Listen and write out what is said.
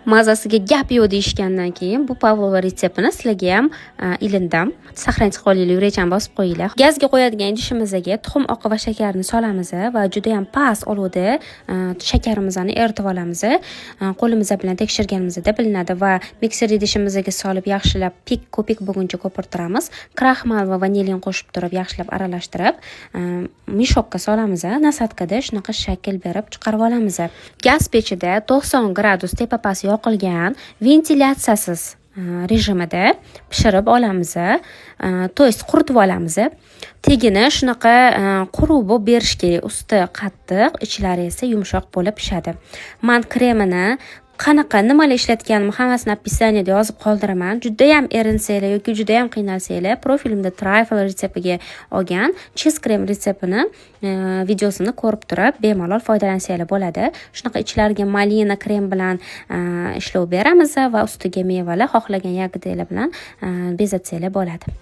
Mazasiga gap yo'q deyishgandan keyin bu pavlova retseptini sizlarga ham ilindim. Saqlanch qolinglar, rechani bosib qo'yinglar. Gazga qo'yadigan idishimizga tuxum oqi va shakarni solamiz va juda ham past olovda shakarimizni eritib olamiz. Qo'limiz bilan tekshirganimizda bilinadi va mikser idishimizga solib yaxshilab ko'pik bo'lguncha ko'pirtiramiz. Kraxmal va vanilin qo'shib turib yaxshilab aralashtirib, mishokka solamiz. Nasatkada shunaqa shakl berib chiqarib olamiz. Gaz pechida 90 gradus tepa-past yoqilgan ventilyatsiyasiz rejimida pishirib olamiz. To есть quritib olamiz. Tegini shunaqa quruq bo'lib berish kerak. Usti qattiq, ichlari esa yumshoq bo'lib pishadi. Men kremini qanaqa nimalar ishlatganimni hammasini описаниеda yozib qoldiraman. Juda ham erinsanglar yoki juda ham qiynalsanglar, profilimda trifle retseptiga olgan cheese krem retseptini videosini ko'rib turib bemalol foydalansanglar bo'ladi. Shunaqa ichlariga malina krem bilan ishlov beramiz va ustiga mevalar, xohlagan yagidalar bilan bezatsanglar bo'ladi.